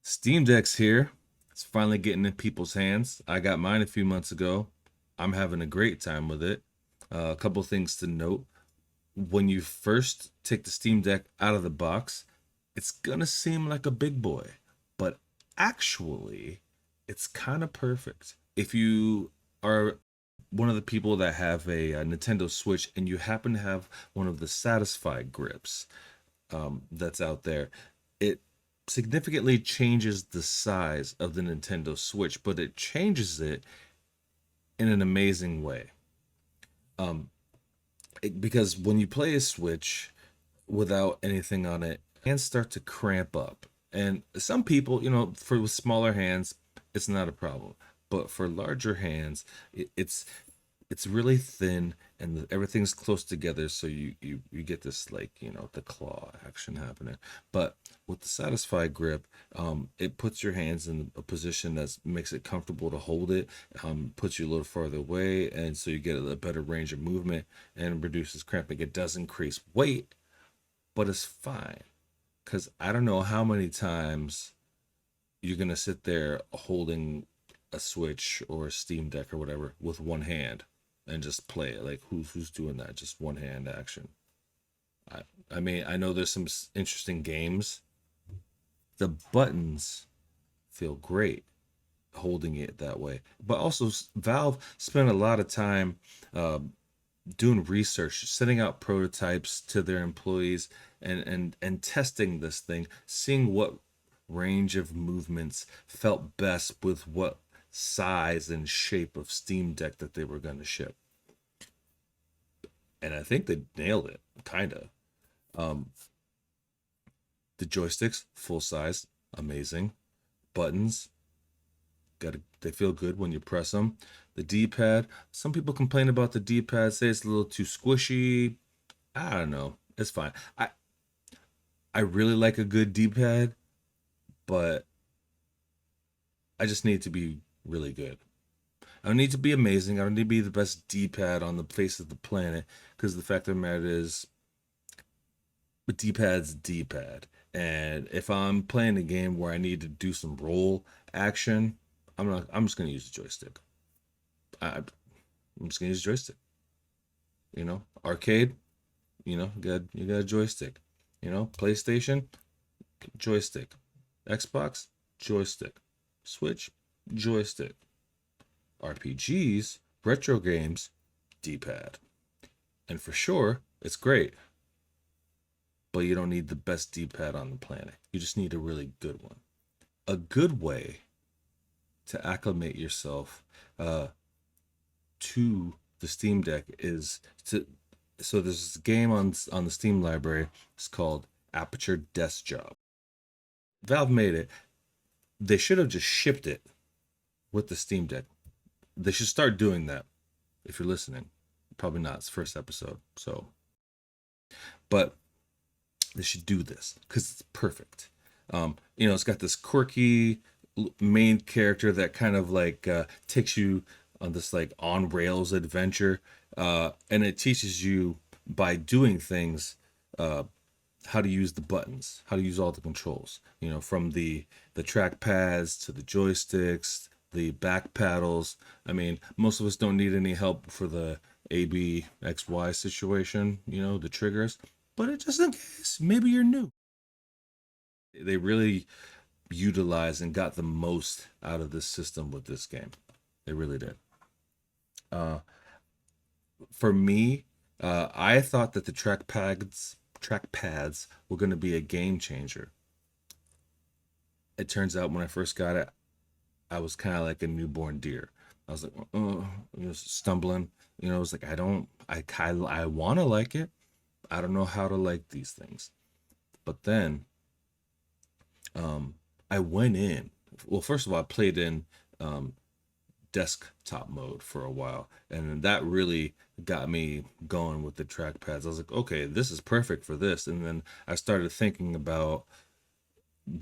Steam Deck's here. It's finally getting in people's hands. I got mine a few months ago. I'm having a great time with it. A couple things to note. When you first take the Steam Deck out of the box, it's gonna seem like a big boy, but actually, it's kind of perfect. If you are one of the people that have a Nintendo Switch and you happen to have one of the Satisfy grips, that's out there, it significantly changes the size of the Nintendo Switch, but it changes it in an amazing way. Um, because when you play a Switch without anything on it, hands start to cramp up. And some people, for with smaller hands, it's not a problem. But for larger hands, it's really thin and everything's close together, so you get this, like, the claw action happening. But with the satisfied grip, it puts your hands in a position that makes it comfortable to hold it, puts you a little farther away, and so you get a better range of movement and reduces cramping. It does increase weight, but it's fine, because I don't know how many times you're gonna sit there holding a Switch or a Steam Deck or whatever with one hand and just play it. Like, who's doing that? Just one hand action. I I mean, I know there's some interesting games. The buttons feel great holding it that way, but also Valve spent a lot of time uh, doing research, sending out prototypes to their employees, and testing this thing, seeing what range of movements felt best with what size and shape of Steam Deck that they were going to ship. And I think they nailed it, kind of. Um, the joysticks, full size, amazing. Buttons, they feel good when you press them. The D-pad, some people complain about the D-pad, say it's a little too squishy. I don't know. It's fine. I really like a good D-pad, but I just need it to be really good. I don't need to be amazing. I don't need to be the best D-pad on the face of the planet, because the fact of the matter is, the D-pad's D-pad. And if I'm playing a game where I need to do some roll action, I'm just gonna use the joystick. I'm just gonna use the joystick. Arcade, you got a joystick. PlayStation, joystick. Xbox, joystick. Switch, joystick. RPGs, retro games, D-pad. And for sure, it's great, but you don't need the best D-pad on the planet. You just need a really good one. A good way to acclimate yourself to the Steam Deck is to so there's this game on the Steam library. It's called Aputure Desk Job. Valve made it. They should have just shipped it with the Steam Deck. They should start doing that. If you're listening, probably not. It's the first episode, so, but they should do this because it's perfect. It's got this quirky main character that kind of like takes you on this like on rails adventure, and it teaches you by doing things, uh, how to use the buttons, how to use all the controls. From the track pads to the joysticks, the back paddles. I mean, most of us don't need any help for the A B X Y situation. The triggers, but it just in case maybe you're new. They really utilized and got the most out of this system with this game. They really did. Uh, for me, I thought that the track pads were going to be a game changer. It turns out when I first got it, I was kind of like a newborn deer. I was like, oh, stumbling. I was like, I want to like it. I don't know how to like these things. But then, um, I went in. Well, first of all, I played in um, desktop mode for a while, and that really got me going with the trackpads. I was like, okay, this is perfect for this. And then I started thinking about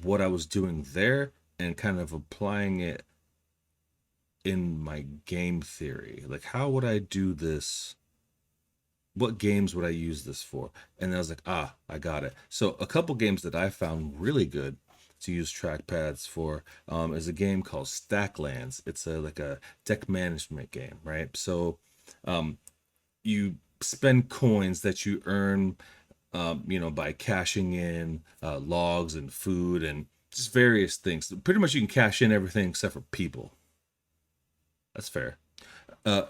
what I was doing there and kind of applying it in my game theory. Like, how would I do this what games would I use this for? And then I was like, ah, I got it. So a couple games that I found really good to use trackpads for is a game called Stacklands. It's a like a deck management game, right? So you spend coins that you earn, by cashing in logs and food and just various things. Pretty much you can cash in everything except for people. That's fair. Uh,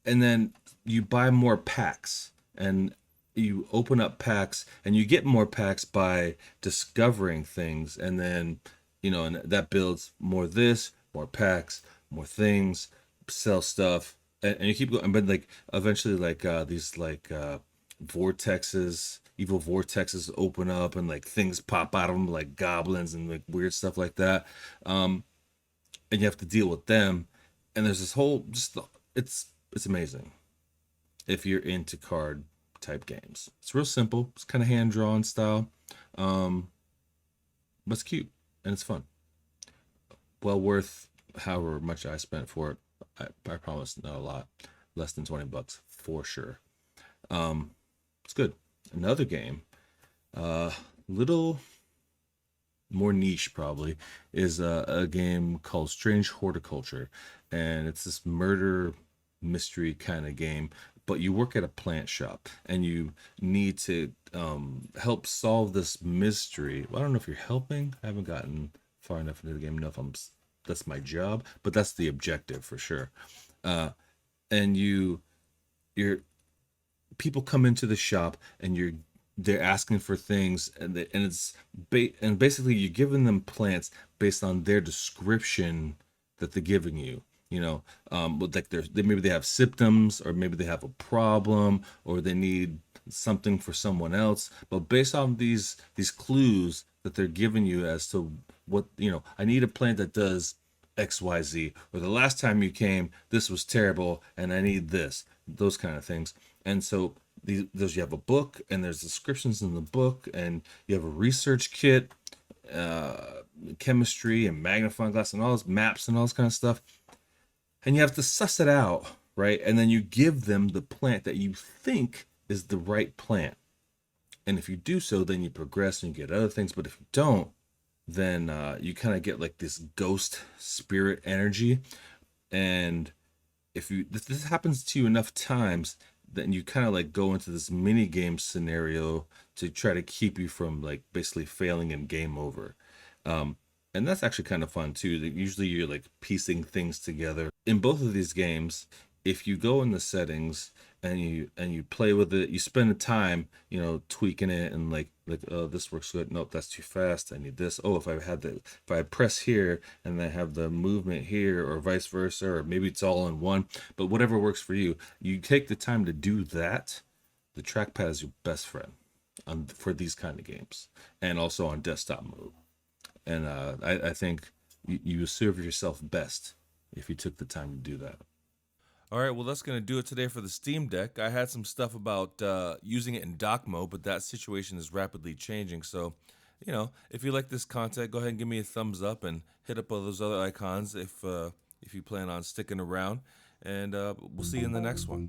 and then you buy more packs and you open up packs and you get more packs by discovering things, and then and that builds more this, more packs, more things, sell stuff, and you keep going. But like eventually like these like vortexes, evil vortexes open up and like things pop out of them like goblins and like weird stuff like that. And you have to deal with them, and there's this whole just it's amazing if you're into card type games. It's real simple. It's kind of hand drawn style, um, but it's cute and it's fun. Well worth however much I spent for it. I promise not a lot, less than $20 for sure. It's good. Another game, little more niche probably, is a game called Strange Horticulture, and it's this murder mystery kind of game. But you work at a plant shop and you need to help solve this mystery. Well, I don't know if you're helping. I haven't gotten far enough into the game. Enough. That's my job, but that's the objective for sure. Uh, and you're people come into the shop and they're asking for things, and it's and basically you're giving them plants based on their description that they're giving you. But like maybe they have symptoms, or maybe they have a problem, or they need something for someone else. But based on these clues that they're giving you as to what I need a plant that does XYZ, or the last time you came, this was terrible, and I need this, those kind of things. And so you have a book, and there's descriptions in the book, and you have a research kit, uh, chemistry, and magnifying glass, and all those maps, and all this kind of stuff. And you have to suss it out, right? And then you give them the plant that you think is the right plant. And if you do so, then you progress and you get other things. But if you don't, then you kind of get like this ghost spirit energy. And if this happens to you enough times, then you kind of like go into this mini game scenario to try to keep you from like basically failing in game over. Um, and that's actually kind of fun too. Usually you're like piecing things together. In both of these games, if you go in the settings and you play with it, you spend the time, tweaking it and like, oh, this works good. Nope, that's too fast. I need this. Oh, if I press here and I have the movement here, or vice versa, or maybe it's all in one, but whatever works for you, you take the time to do that. The trackpad is your best friend for these kind of games, and also on desktop mode. And I think you serve yourself best if you took the time to do that. All right, well, that's going to do it today for the Steam Deck. I had some stuff about using it in dock mode, but that situation is rapidly changing. So, if you like this content, go ahead and give me a thumbs up and hit up all those other icons if you plan on sticking around. And we'll see you in the next one.